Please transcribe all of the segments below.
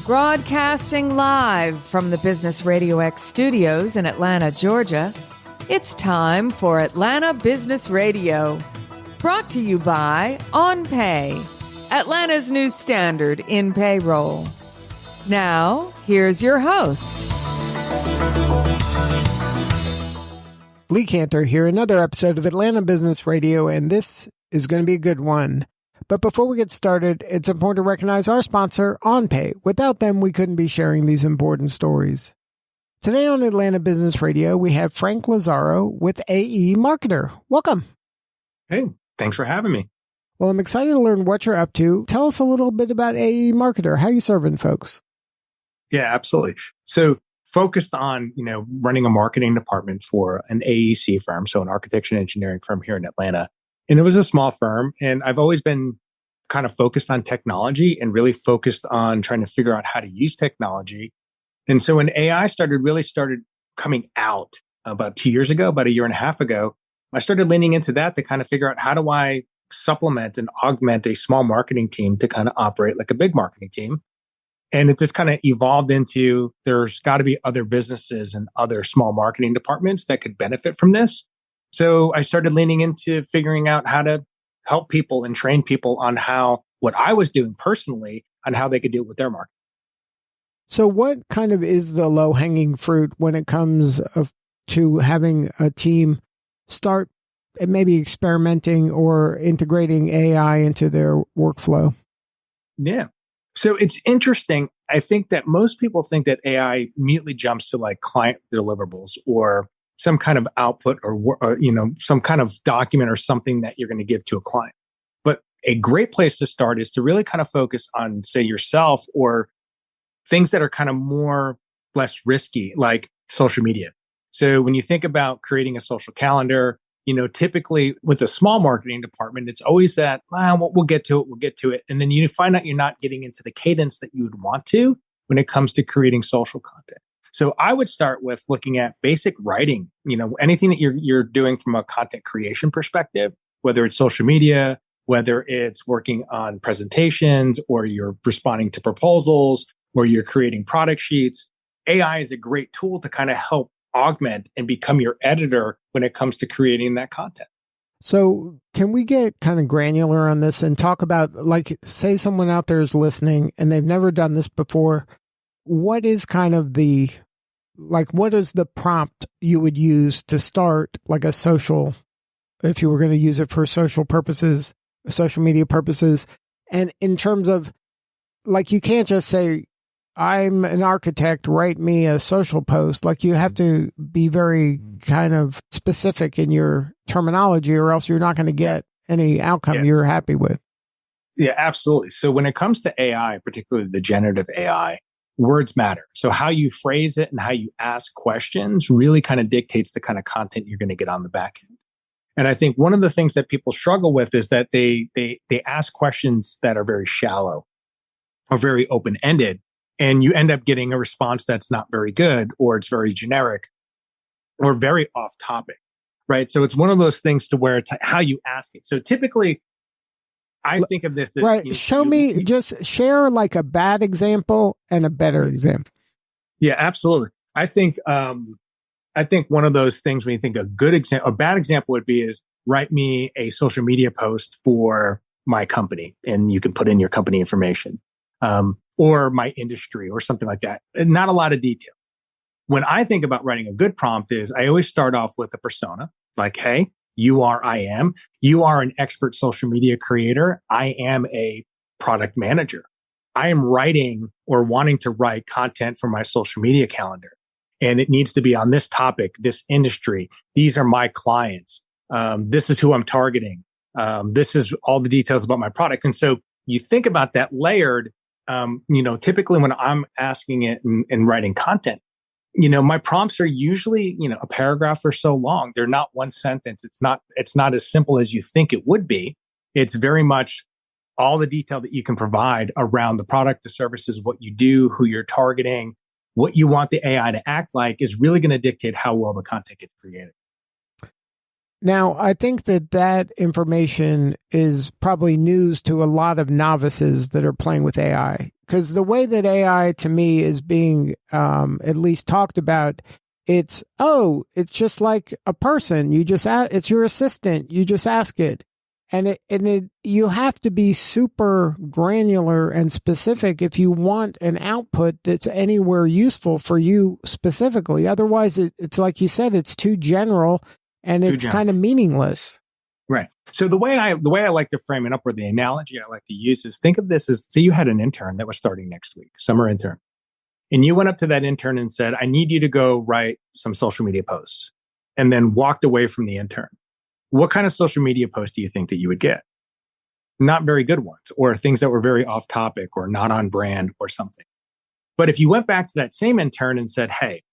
Broadcasting live from the Business RadioX studios in Atlanta, Georgia, it's time for Atlanta Business Radio. Brought to you by OnPay, Atlanta's new standard in payroll. Now, here's your host. Lee Cantor here, another episode of Atlanta Business Radio, and this is going to be a good one. But before we get started, it's important to recognize our sponsor, OnPay. Without them, we couldn't be sharing these important stories. Today on Atlanta Business Radio, we have Frank Lazaro with AE Marketer. Welcome. Hey, thanks for having me. Well, I'm excited to learn what you're up to. Tell us a little bit about AE Marketer. How are you serving folks? Yeah, absolutely. So focused on, running a marketing department for an AEC firm, so an architecture and engineering firm here in Atlanta. And it was a small firm, and I've always been kind of focused on technology and really focused on trying to figure out how to use technology. And so when AI started coming out about 2 years ago, about a year and a half ago, I started leaning into that to kind of figure out how do I supplement and augment a small marketing team to kind of operate like a big marketing team. And it just kind of evolved into there's got to be other businesses and other small marketing departments that could benefit from this. So I started leaning into figuring out how to help people and train people on what I was doing personally on how they could do it with their marketing. So what kind of is the low-hanging fruit when it comes to having a team start maybe experimenting or integrating AI into their workflow? Yeah. So it's interesting. I think that most people think that AI immediately jumps to like client deliverables or some kind of output or some kind of document or something that you're going to give to a client. But a great place to start is to really kind of focus on, say, yourself or things that are kind of less risky, like social media. So when you think about creating a social calendar, typically with a small marketing department, it's always that, we'll get to it. And then you find out you're not getting into the cadence that you would want to when it comes to creating social content. So I would start with looking at basic writing, anything that you're doing from a content creation perspective, whether it's social media, whether it's working on presentations or you're responding to proposals or you're creating product sheets. AI is a great tool to kind of help augment and become your editor when it comes to creating that content. So can we get kind of granular on this and talk about, like, say someone out there is listening and they've never done this before. What is kind of what is the prompt you would use to start like a social, if you were going to use it for social purposes, social media purposes? And in terms of, like, you can't just say, I'm an architect, write me a social post. Like, you have to be very kind of specific in your terminology or else you're not going to get any outcome you're happy with. Yeah, absolutely. So when it comes to AI, particularly the generative AI, words matter. So how you phrase it and how you ask questions really kind of dictates the kind of content you're going to get on the back end. And I think one of the things that people struggle with is that they ask questions that are very shallow or very open-ended. And you end up getting a response that's not very good, or it's very generic, or very off topic, right? So it's one of those things to where it's how you ask it. So typically, I think of this. Right. Just share like a bad example and a better example. Yeah, absolutely. I think one of those things when you think a bad example would be is write me a social media post for my company, and you can put in your company information. Or my industry or something like that. And not a lot of detail. When I think about writing a good prompt is I always start off with a persona, like, hey, I am. You are an expert social media creator. I am a product manager. I am writing or wanting to write content for my social media calendar. And it needs to be on this topic, this industry. These are my clients. This is who I'm targeting. This is all the details about my product. And so you think about that layered. Typically when I'm asking it and writing content, my prompts are usually, a paragraph or so long. They're not one sentence. It's not as simple as you think it would be. It's very much all the detail that you can provide around the product, the services, what you do, who you're targeting, what you want the AI to act like is really going to dictate how well the content gets created. Now, I think that information is probably news to a lot of novices that are playing with AI. Because the way that AI, to me, is being at least talked about, it's just like a person. It's your assistant. You just ask it. You have to be super granular and specific if you want an output that's anywhere useful for you specifically. Otherwise, it's like you said, it's too general. And it's kind of meaningless. Right. So the way I like to frame it up, or the analogy I like to use, is think of this as, say you had an intern that was starting next week, summer intern. And you went up to that intern and said, I need you to go write some social media posts, and then walked away from the intern. What kind of social media post do you think that you would get? Not very good ones, or things that were very off topic or not on brand or something. But if you went back to that same intern and said, hey,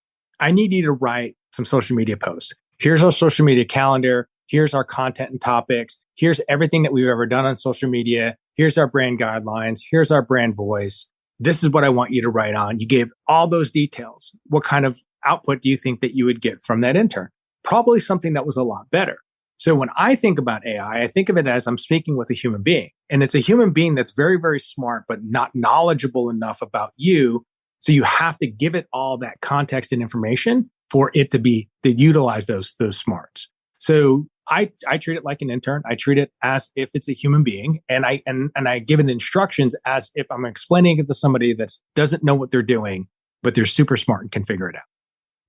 I need you to write some social media posts. Here's our social media calendar. Here's our content and topics. Here's everything that we've ever done on social media. Here's our brand guidelines. Here's our brand voice. This is what I want you to write on. You gave all those details. What kind of output do you think that you would get from that intern? Probably something that was a lot better. So when I think about AI, I think of it as I'm speaking with a human being. And it's a human being that's very, very smart, but not knowledgeable enough about you. So you have to give it all that context and information for it to utilize those smarts. So I treat it like an intern. I treat it as if it's a human being, and I give it instructions as if I'm explaining it to somebody that doesn't know what they're doing, but they're super smart and can figure it out.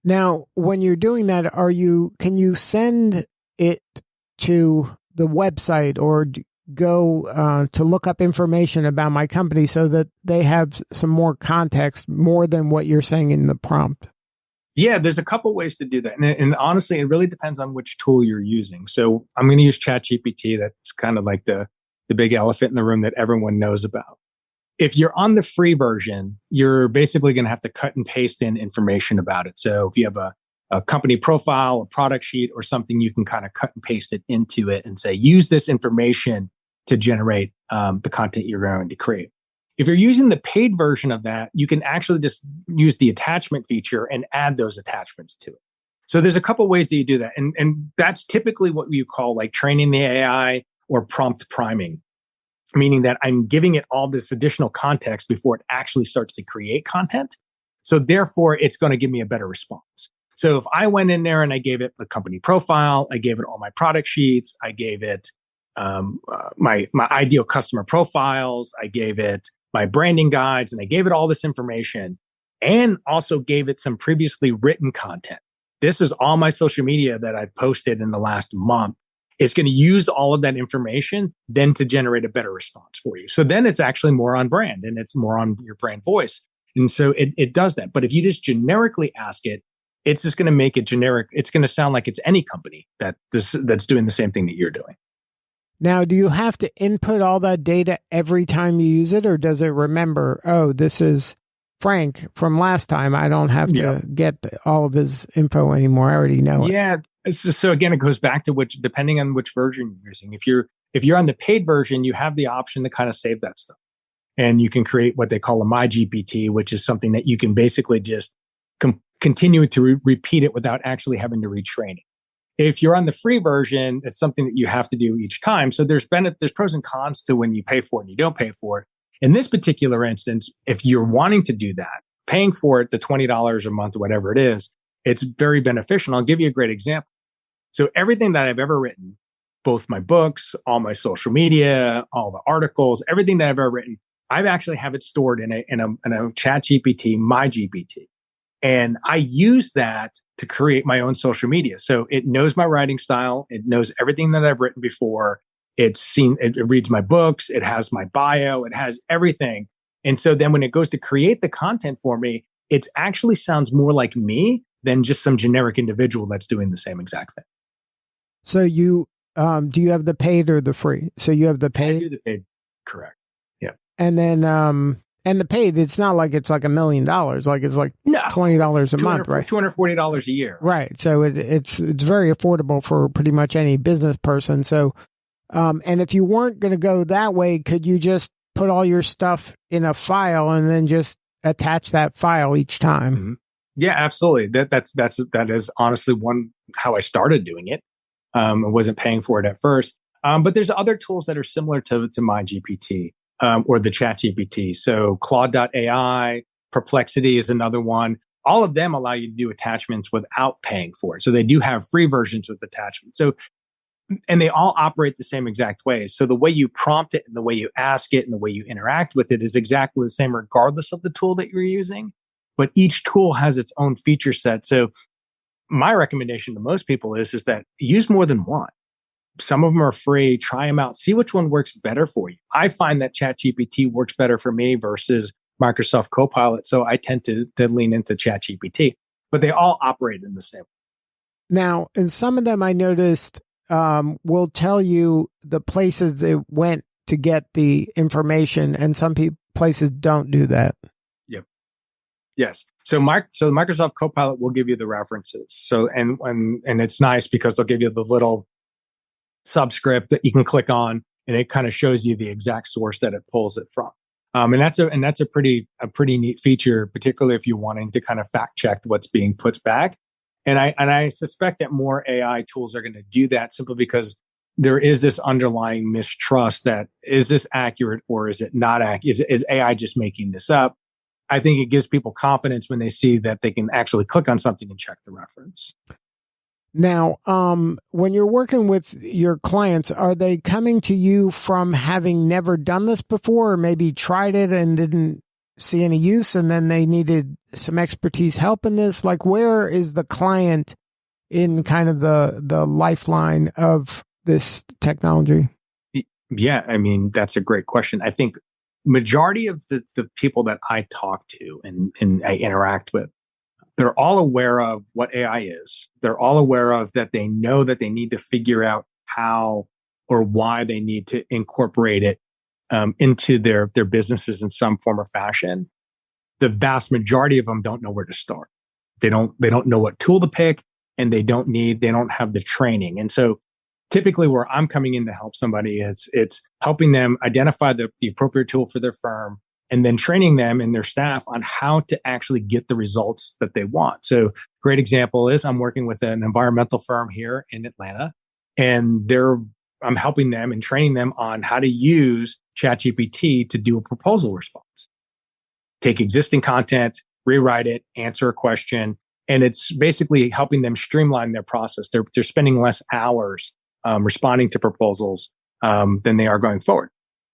Now, when you're doing that, can you send it to the website or go to look up information about my company so that they have some more context, more than what you're saying in the prompt? Yeah, there's a couple ways to do that. And honestly, it really depends on which tool you're using. So I'm going to use ChatGPT. That's kind of like the big elephant in the room that everyone knows about. If you're on the free version, you're basically going to have to cut and paste in information about it. So if you have a company profile, a product sheet, or something, you can kind of cut and paste it into it and say, use this information to generate the content you're going to create. If you're using the paid version of that, you can actually just use the attachment feature and add those attachments to it. So there's a couple ways that you do that. And that's typically what you call like training the AI or prompt priming, meaning that I'm giving it all this additional context before it actually starts to create content. So therefore, it's going to give me a better response. So if I went in there and I gave it the company profile, I gave it all my product sheets, I gave it my ideal customer profiles, I gave it my branding guides, and I gave it all this information, and also gave it some previously written content. This is all my social media that I've posted in the last month. It's going to use all of that information then to generate a better response for you. So then it's actually more on brand and it's more on your brand voice. And so it does that. But if you just generically ask it, it's just going to make it generic. It's going to sound like it's any company that's doing the same thing that you're doing. Now, do you have to input all that data every time you use it, or does it remember, oh, this is Frank from last time. I don't have to get all of his info anymore. I already know it. Yeah. So again, it goes back to depending on which version you're using. If you're on the paid version, you have the option to kind of save that stuff. And you can create what they call a My GPT, which is something that you can basically just continue to repeat it without actually having to retrain it. If you're on the free version, it's something that you have to do each time. So there's pros and cons to when you pay for it and you don't pay for it. In this particular instance, if you're wanting to do that, paying for it, the $20 a month, whatever it is, it's very beneficial. I'll give you a great example. So everything that I've ever written, both my books, all my social media, all the articles, everything that I've ever written, I've actually have it stored in a chat GPT, my GPT. And I use that to create my own social media. So it knows my writing style. It knows everything that I've written before. It reads my books. It has my bio. It has everything. And so then when it goes to create the content for me, it actually sounds more like me than just some generic individual that's doing the same exact thing. So you, do you have the paid or the free? So you have the paid? I do the paid, correct. Yeah. And then, and the paid, it's not like it's like $1 million. Like it's like $20 a month, right? $240 a year. Right. So it's very affordable for pretty much any business person. So, and if you weren't going to go that way, could you just put all your stuff in a file and then just attach that file each time? Mm-hmm. Yeah, absolutely. That is honestly how I started doing it. and wasn't paying for it at first. But there's other tools that are similar to MyGPT or the ChatGPT. So Claude.ai, Perplexity is another one. All of them allow you to do attachments without paying for it. So they do have free versions with attachments. So, and they all operate the same exact way. So the way you prompt it and the way you ask it and the way you interact with it is exactly the same regardless of the tool that you're using. But each tool has its own feature set. So my recommendation to most people is that use more than one. Some of them are free. Try them out. See which one works better for you. I find that ChatGPT works better for me versus Microsoft Copilot. So I tend to lean into ChatGPT, but they all operate in the same way. Now, in some of them, I noticed will tell you the places it went to get the information, and some places don't do that. Yep. Yes. So Microsoft Copilot will give you the references. So and it's nice because they'll give you the little subscript that you can click on, and it kind of shows you the exact source that it pulls it from. And that's a pretty neat feature, particularly if you're wanting to kind of fact check what's being put back. And I suspect that more AI tools are going to do that simply because there is this underlying mistrust that is this accurate or is it not accurate? Is AI just making this up? I think it gives people confidence when they see that they can actually click on something and check the reference. Now, when you're working with your clients, are they coming to you from having never done this before, or maybe tried it and didn't see any use, and then they needed some expertise help in this? Like, where is the client in kind of the lifeline of this technology? Yeah, I mean, that's a great question. I think majority of the people that I talk to and I interact with, they're all aware of what AI is. They're all aware of that. They know that they need to figure out how or why they need to incorporate it into their businesses in some form or fashion. The vast majority of them don't know where to start. They don't know what tool to pick, and they don't have the training. And so typically where I'm coming in to help somebody, it's helping them identify the appropriate tool for their firm, and then training them and their staff on how to actually get the results that they want. So great example is I'm working with an environmental firm here in Atlanta, and I'm helping them and training them on how to use ChatGPT to do a proposal response. Take existing content, rewrite it, answer a question, and it's basically helping them streamline their process. They're spending less hours responding to proposals than they are going forward.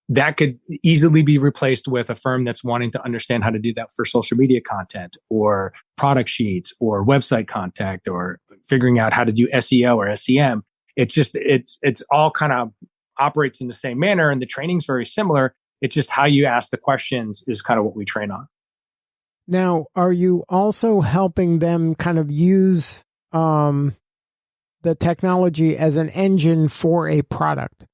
That could easily be replaced with a firm that's wanting to understand how to do that for social media content or product sheets or website contact or figuring out how to do SEO or SEM. It's all kind of operates in the same manner, and the training's very similar. It's just how you ask the questions is kind of what we train on. Now, are you also helping them kind of use the technology as an engine for a product,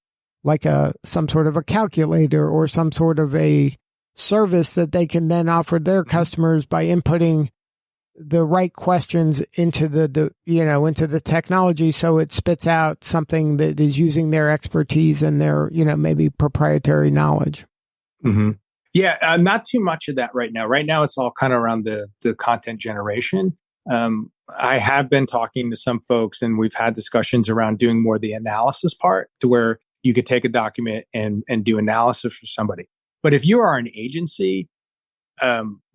like some sort of a calculator or some sort of a service that they can then offer their customers by inputting the right questions into into the technology, so it spits out something that is using their expertise and their maybe proprietary knowledge? Mm-hmm. Yeah, not too much of that right now. Right now, it's all kind of around the content generation. I have been talking to some folks, and we've had discussions around doing more the analysis part, to where you could take a document and do analysis for somebody. But if you are an agency,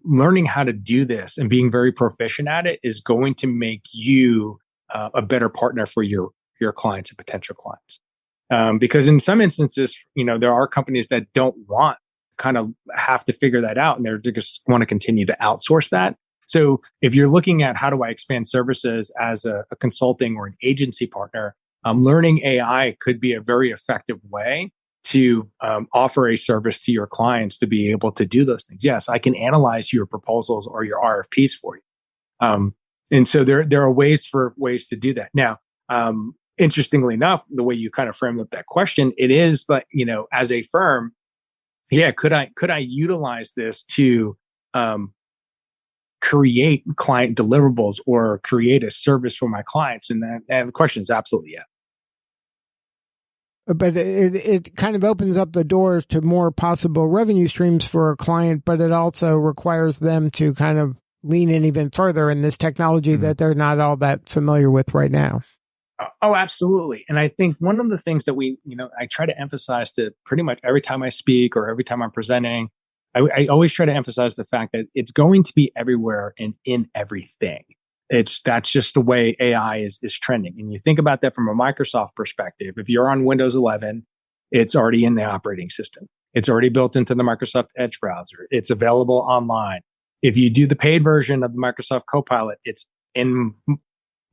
learning how to do this and being very proficient at it is going to make you a better partner for your clients and potential clients. Because in some instances, there are companies that don't want kind of have to figure that out, and they just want to continue to outsource that. So if you're looking at how do I expand services as a consulting or an agency partner, learning AI could be a very effective way to offer a service to your clients to be able to do those things. Yes, I can analyze your proposals or your RFPs for you. And so there are ways to do that. Now, interestingly enough, the way you kind of framed up that question, it is like, as a firm, could I utilize this to create client deliverables or create a service for my clients? And the question is absolutely yes. But it kind of opens up the doors to more possible revenue streams for a client, but it also requires them to kind of lean in even further in this technology that they're not all that familiar with right now. Oh, absolutely. And I think one of the things that I try to emphasize to pretty much every time I speak or every time I'm presenting, I always try to emphasize the fact that it's going to be everywhere and in everything. That's just the way AI is trending. And you think about that from a Microsoft perspective. If you're on Windows 11, it's already in the operating system. It's already built into the Microsoft Edge browser. It's available online. If you do the paid version of the Microsoft Copilot, it's in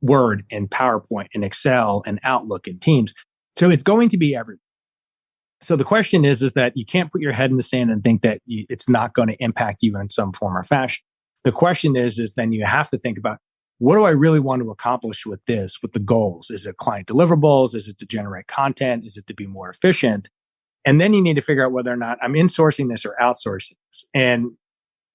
Word and PowerPoint and Excel and Outlook and Teams. So it's going to be everywhere. So the question is that you can't put your head in the sand and think that it's not going to impact you in some form or fashion. The question is then you have to think about, what do I really want to accomplish with this, with the goals? Is it client deliverables? Is it to generate content? Is it to be more efficient? And then you need to figure out whether or not I'm insourcing this or outsourcing this. And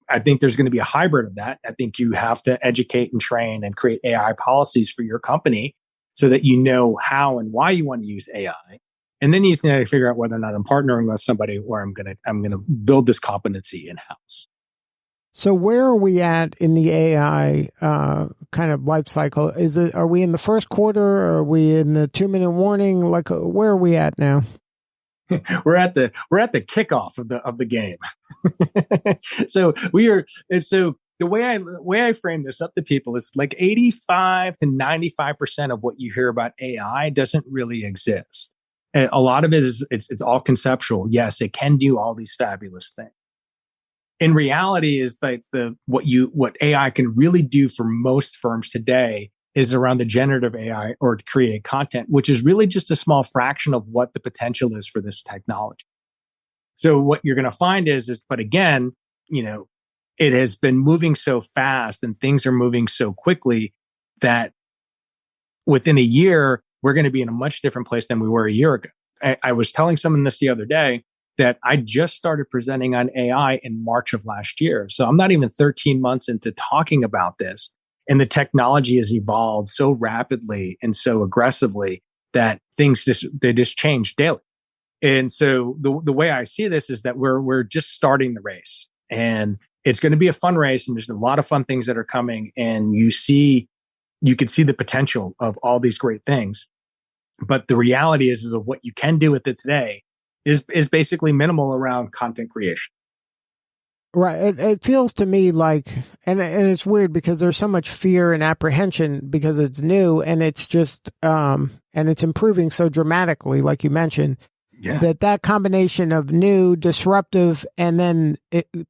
I think there's going to be a hybrid of that. I think you have to educate and train and create AI policies for your company so that you know how and why you want to use AI. And then you just need to figure out whether or not I'm partnering with somebody or I'm going to build this competency in-house. So where are we at in the AI kind of life cycle? Are we in the first quarter? Or are we in the 2-minute warning? Like, where are we at now? we're at the kickoff of the game. So the way I frame this up to people is like 85 to 95% of what you hear about AI doesn't really exist. And a lot of it is it's all conceptual. Yes, it can do all these fabulous things. In reality, is like what AI can really do for most firms today is around the generative AI or to create content, which is really just a small fraction of what the potential is for this technology. So what you're going to find but again, it has been moving so fast and things are moving so quickly that within a year, we're going to be in a much different place than we were a year ago. I was telling someone this the other day that I just started presenting on AI in March of last year. So I'm not even 13 months into talking about this. And the technology has evolved so rapidly and so aggressively that things just change daily. And so the way I see this is that we're just starting the race, and it's going to be a fun race, and there's a lot of fun things that are coming, and you can see the potential of all these great things. But the reality is of what you can do with it today is basically minimal around content creation. Right. It feels to me like, and it's weird because there's so much fear and apprehension because it's new and it's just, and it's improving so dramatically, like you mentioned, that combination of new, disruptive, and then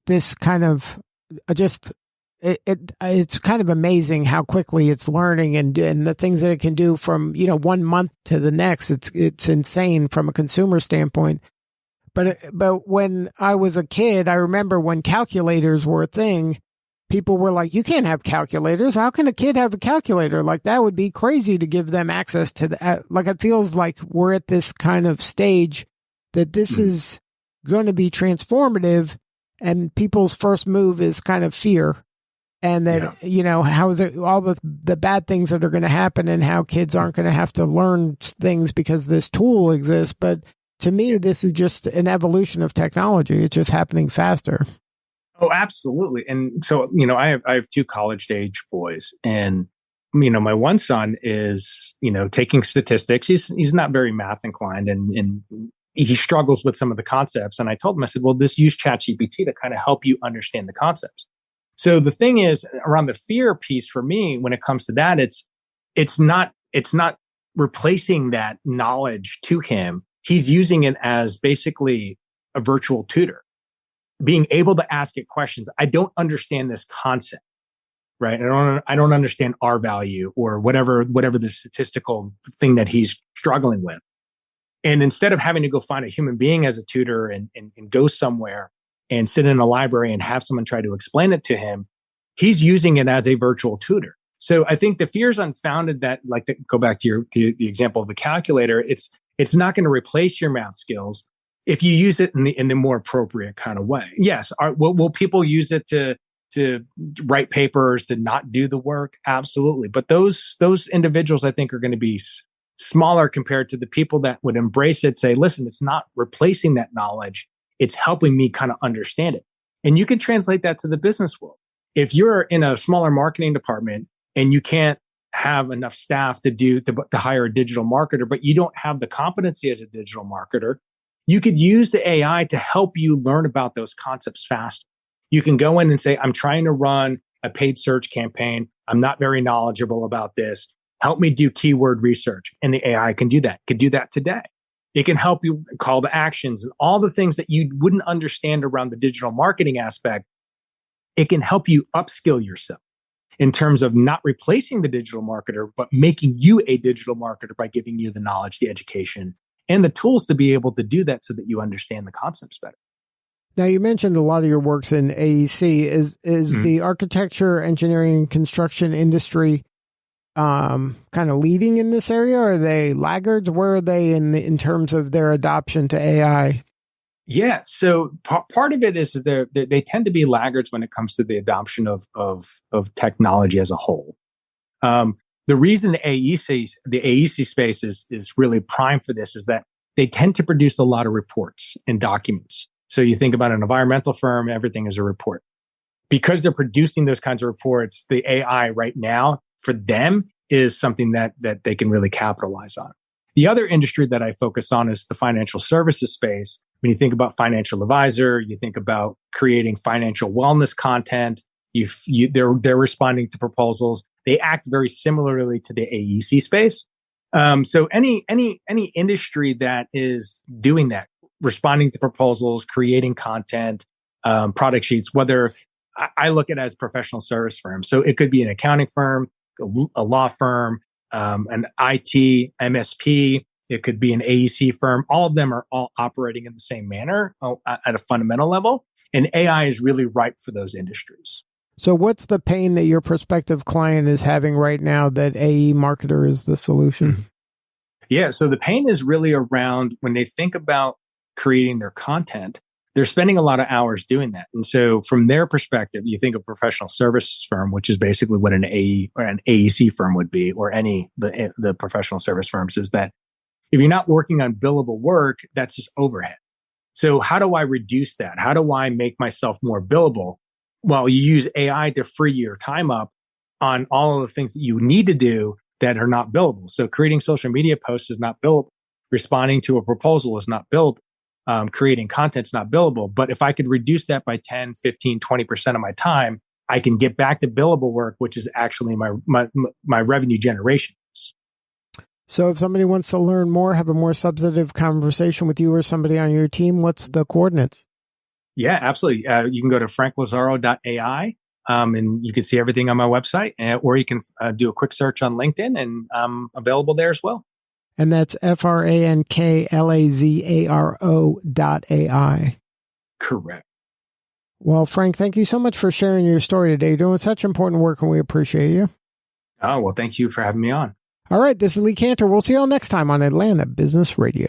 this kind of it's kind of amazing how quickly it's learning and the things that it can do from, 1 month to the next. It's insane from a consumer standpoint. But when I was a kid, I remember when calculators were a thing, people were like, you can't have calculators. How can a kid have a calculator? Like, that would be crazy to give them access to that. Like, it feels like we're at this kind of stage that this is going to be transformative, and people's first move is kind of fear. And that, how is it all the bad things that are going to happen and how kids aren't going to have to learn things because this tool exists. But to me, this is just an evolution of technology. It's just happening faster. Oh, absolutely. And so, I have 2 college-age boys, and, my one son is, taking statistics. He's not very math inclined, and he struggles with some of the concepts. And I told him, I said, well, use ChatGPT to kind of help you understand the concepts. So the thing is around the fear piece for me, when it comes to that, it's not replacing that knowledge to him. He's using it as basically a virtual tutor, being able to ask it questions. I don't understand this concept, right? I don't understand R value or whatever the statistical thing that he's struggling with. And instead of having to go find a human being as a tutor and go somewhere and sit in a library and have someone try to explain it to him, he's using it as a virtual tutor. So I think the fear is unfounded that, go back to the example of the calculator, it's not going to replace your math skills if you use it in the more appropriate kind of way. Yes. Will people use it to write papers, to not do the work? Absolutely. But those individuals, I think, are going to be smaller compared to the people that would embrace it, say, listen, it's not replacing that knowledge. It's helping me kind of understand it. And you can translate that to the business world. If you're in a smaller marketing department and you can't have enough staff to hire a digital marketer, but you don't have the competency as a digital marketer, you could use the AI to help you learn about those concepts faster. You can go in and say, I'm trying to run a paid search campaign. I'm not very knowledgeable about this. Help me do keyword research. And the AI can do that. It could do that today. It can help you call to actions and all the things that you wouldn't understand around the digital marketing aspect. It can help you upskill yourself in terms of not replacing the digital marketer, but making you a digital marketer by giving you the knowledge, the education, and the tools to be able to do that so that you understand the concepts better. Now, you mentioned a lot of your works in AEC. Is the architecture, engineering, construction industry kind of leading in this area? Are they laggards? Where are they in terms of their adoption to AI? Yeah, so part of it is they tend to be laggards when it comes to the adoption of technology as a whole. The reason the AEC space is really prime for this is that they tend to produce a lot of reports and documents. So you think about an environmental firm, everything is a report. Because they're producing those kinds of reports, the AI right now for them is something that they can really capitalize on. The other industry that I focus on is the financial services space. When you think about financial advisor, you think about creating financial wellness content. They're responding to proposals. They act very similarly to the AEC space. So any industry that is doing that, responding to proposals, creating content, product sheets, whether I look at it as professional service firms. So it could be an accounting firm, a law firm, an IT MSP. It could be an AEC firm. All of them are all operating in the same manner at a fundamental level. And AI is really ripe for those industries. So what's the pain that your prospective client is having right now that AE Marketer is the solution? Yeah. So the pain is really around when they think about creating their content, they're spending a lot of hours doing that. And so from their perspective, you think of professional services firm, which is basically what an AE or an AEC firm would be, or the professional service firms, is that if you're not working on billable work, that's just overhead. So how do I reduce that? How do I make myself more billable? Well, you use AI to free your time up on all of the things that you need to do that are not billable. So creating social media posts is not billable. Responding to a proposal is not billable. Creating content is not billable. But if I could reduce that by 10, 15, 20% of my time, I can get back to billable work, which is actually my revenue generation. So if somebody wants to learn more, have a more substantive conversation with you or somebody on your team, what's the coordinates? Yeah, absolutely. You can go to franklazaro.ai and you can see everything on my website, or you can do a quick search on LinkedIn, and I'm available there as well. And that's FRANKLAZARO.ai. Correct. Well, Frank, thank you so much for sharing your story today. You're doing such important work, and we appreciate you. Oh, well, thank you for having me on. All right, this is Lee Cantor. We'll see you all next time on Atlanta Business Radio.